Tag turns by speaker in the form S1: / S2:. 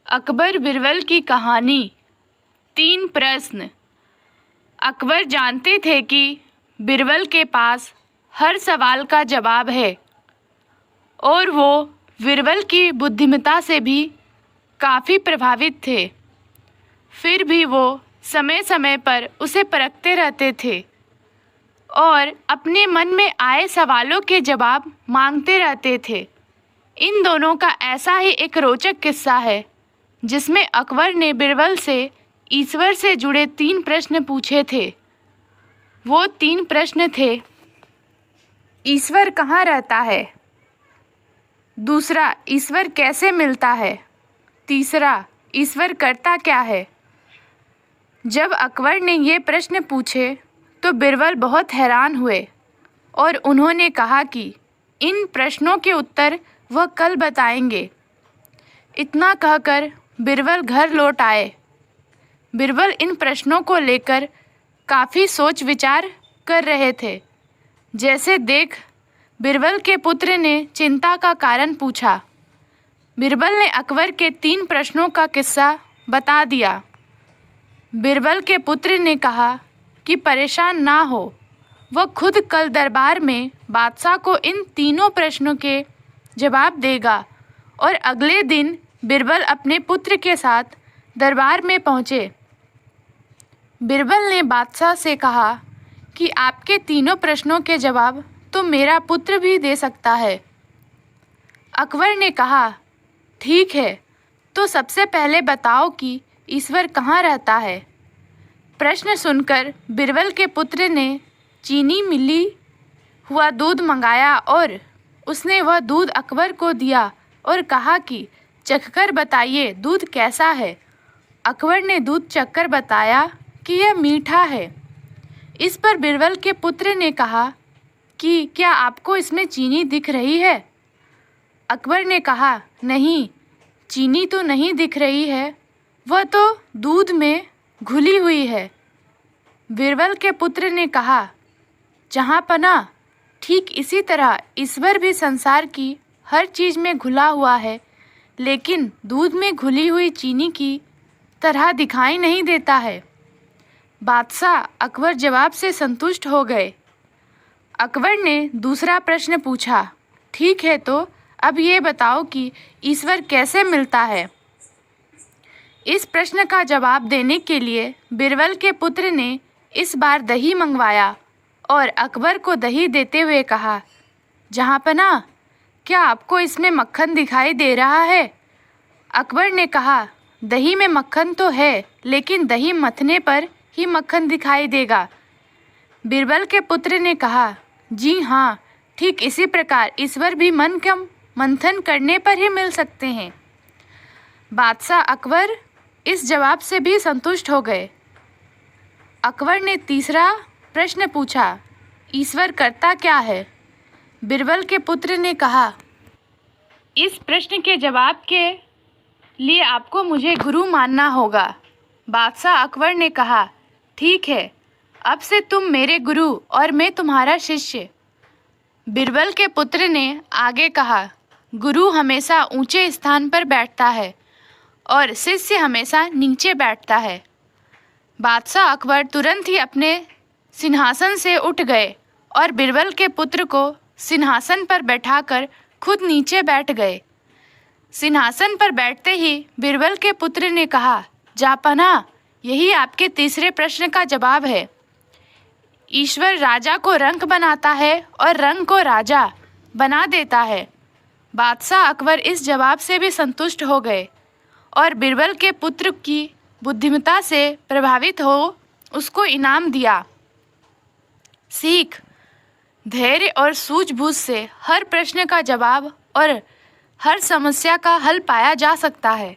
S1: अकबर बिरबल की कहानी। 3 प्रश्न। अकबर जानते थे कि बिरबल के पास हर सवाल का जवाब है और वो बिरबल की बुद्धिमत्ता से भी काफ़ी प्रभावित थे। फिर भी वो समय समय पर उसे परखते रहते थे और अपने मन में आए सवालों के जवाब मांगते रहते थे। इन दोनों का ऐसा ही एक रोचक किस्सा है जिसमें अकबर ने बिरबल से ईश्वर से जुड़े 3 प्रश्न पूछे थे। वो 3 प्रश्न थे: ईश्वर कहाँ रहता है? दूसरा, ईश्वर कैसे मिलता है? तीसरा, ईश्वर करता क्या है? जब अकबर ने ये प्रश्न पूछे तो बिरबल बहुत हैरान हुए और उन्होंने कहा कि इन प्रश्नों के उत्तर वह कल बताएंगे। इतना कहकर बिरबल घर लौट आए। बिरबल इन प्रश्नों को लेकर काफ़ी सोच विचार कर रहे थे। जैसे देख बिरबल के पुत्र ने चिंता का कारण पूछा। बिरबल ने अकबर के 3 प्रश्नों का किस्सा बता दिया। बिरबल के पुत्र ने कहा कि परेशान ना हो, वह खुद कल दरबार में बादशाह को इन तीनों प्रश्नों के जवाब देगा। और अगले दिन बिरबल अपने पुत्र के साथ दरबार में पहुँचे। बिरबल ने बादशाह से कहा कि आपके तीनों प्रश्नों के जवाब तो मेरा पुत्र भी दे सकता है। अकबर ने कहा, ठीक है, तो सबसे पहले बताओ कि ईश्वर कहाँ रहता है। प्रश्न सुनकर बिरबल के पुत्र ने चीनी मिली हुआ दूध मंगाया और उसने वह दूध अकबर को दिया और कहा कि चखकर बताइए दूध कैसा है। अकबर ने दूध चखकर बताया कि यह मीठा है। इस पर बिरबल के पुत्र ने कहा कि क्या आपको इसमें चीनी दिख रही है? अकबर ने कहा, नहीं, चीनी तो नहीं दिख रही है, वह तो दूध में घुली हुई है। बिरबल के पुत्र ने कहा, जहाँपनाह, ठीक इसी तरह ईश्वर भी संसार की हर चीज़ में घुला हुआ है, लेकिन दूध में घुली हुई चीनी की तरह दिखाई नहीं देता है। बादशाह अकबर जवाब से संतुष्ट हो गए। अकबर ने दूसरा प्रश्न पूछा, ठीक है, तो अब ये बताओ कि ईश्वर कैसे मिलता है। इस प्रश्न का जवाब देने के लिए बिरबल के पुत्र ने इस बार दही मंगवाया और अकबर को दही देते हुए कहा, जहाँपनाह, क्या आपको इसमें मक्खन दिखाई दे रहा है? अकबर ने कहा, दही में मक्खन तो है, लेकिन दही मथने पर ही मक्खन दिखाई देगा। बिरबल के पुत्र ने कहा, जी हाँ, ठीक इसी प्रकार ईश्वर भी मन का मंथन करने पर ही मिल सकते हैं। बादशाह अकबर इस जवाब से भी संतुष्ट हो गए। अकबर ने तीसरा प्रश्न पूछा, ईश्वर करता क्या है? बिरबल के पुत्र ने कहा, इस प्रश्न के जवाब के लिए आपको मुझे गुरु मानना होगा। बादशाह अकबर ने कहा, ठीक है, अब से तुम मेरे गुरु और मैं तुम्हारा शिष्य। बिरबल के पुत्र ने आगे कहा, गुरु हमेशा ऊंचे स्थान पर बैठता है और शिष्य हमेशा नीचे बैठता है। बादशाह अकबर तुरंत ही अपने सिंहासन से उठ गए और बिरबल के पुत्र को सिंहासन पर बैठाकर खुद नीचे बैठ गए। सिंहासन पर बैठते ही बिरबल के पुत्र ने कहा, जहाँपनाह, यही आपके तीसरे प्रश्न का जवाब है। ईश्वर राजा को रंक बनाता है और रंक को राजा बना देता है। बादशाह अकबर इस जवाब से भी संतुष्ट हो गए और बिरबल के पुत्र की बुद्धिमत्ता से प्रभावित हो उसको इनाम दिया। सीख: धैर्य और सूझबूझ से हर प्रश्न का जवाब और हर समस्या का हल पाया जा सकता है।